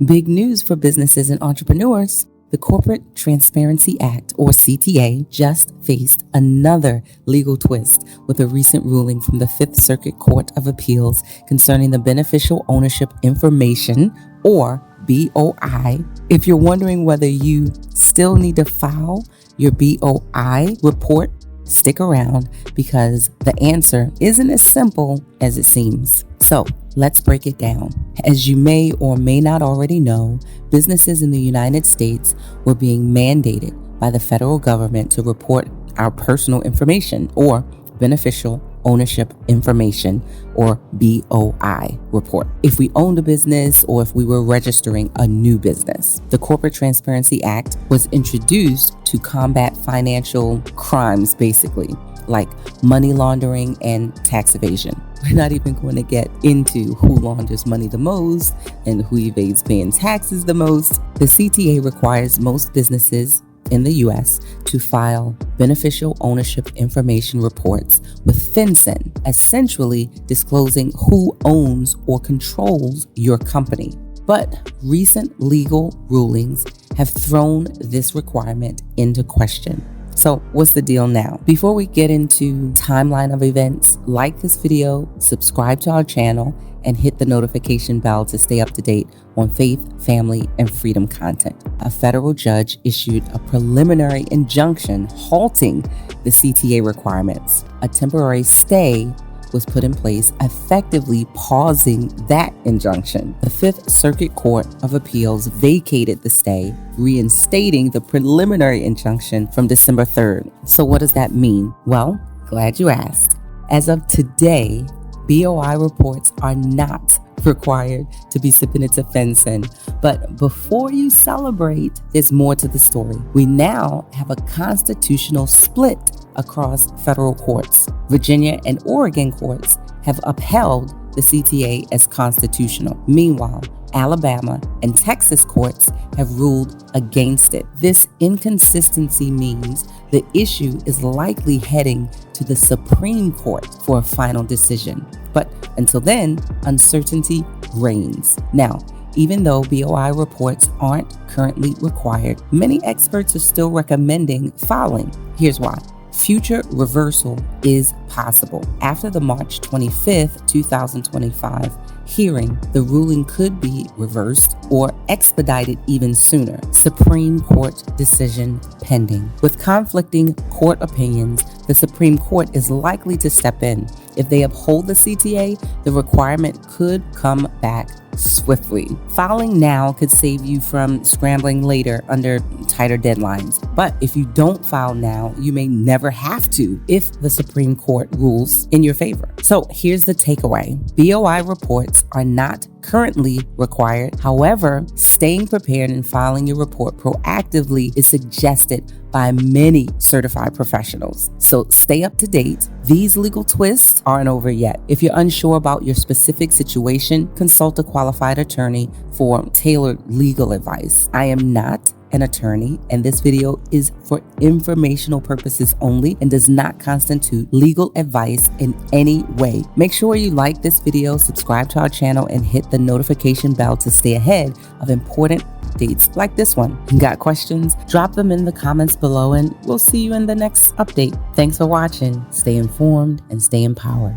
Big news for businesses and entrepreneurs. The Corporate Transparency Act, or CTA, just faced another legal twist with a recent ruling from the Fifth Circuit Court of Appeals concerning the Beneficial Ownership Information, or BOI. If you're wondering whether you still need to file your BOI report, stick around because the answer isn't as simple as it seems. So let's break it down. As you may or may not already know, businesses in the United States were being mandated by the federal government to report our personal information, or Beneficial Ownership Information, or BOI report, if we owned a business or if we were registering a new business. The Corporate Transparency Act was introduced to combat financial crimes, basically, like money laundering and tax evasion. We're not even going to get into who launders money the most and who evades paying taxes the most. The CTA requires most businesses in the U.S. to file beneficial ownership information reports with FinCEN, essentially disclosing who owns or controls your company. But recent legal rulings have thrown this requirement into question. So what's the deal now? Before we get into timeline of events, like this video, subscribe to our channel, and hit the notification bell to stay up to date on faith, family, and freedom content. A federal judge issued a preliminary injunction halting the CTA requirements. A temporary stay was put in place, effectively pausing that injunction. The Fifth Circuit Court of Appeals vacated the stay, reinstating the preliminary injunction from December 3rd. So what does that mean? Well, glad you asked. As of today, BOI reports are not required to be submitted to FinCEN. But before you celebrate, there's more to the story. We now have a constitutional split across federal courts. Virginia and Oregon courts have upheld the CTA as constitutional. Meanwhile, Alabama and Texas courts have ruled against it. This inconsistency means the issue is likely heading to the Supreme Court for a final decision. But until then, uncertainty reigns. Now, even though BOI reports aren't currently required, many experts are still recommending filing. Here's why. Future reversal is possible. After the March 25th, 2025 hearing, the ruling could be reversed or expedited even sooner. Supreme Court decision pending. With conflicting court opinions, the Supreme Court is likely to step in. If they uphold the CTA, the requirement could come back swiftly. Filing now could save you from scrambling later under tighter deadlines. But if you don't file now, you may never have to if the Supreme Court rules in your favor. So here's the takeaway. BOI reports are not currently required. However, staying prepared and filing your report proactively is suggested by many certified professionals. So stay up to date. These legal twists aren't over yet. If you're unsure about your specific situation, consult a qualified attorney for tailored legal advice. I am not an attorney, and this video is for informational purposes only and does not constitute legal advice in any way. Make sure you like this video, subscribe to our channel, and hit the notification bell to stay ahead of important updates like this one. Got questions? Drop them in the comments below, and we'll see you in the next update. Thanks for watching. Stay informed and stay empowered.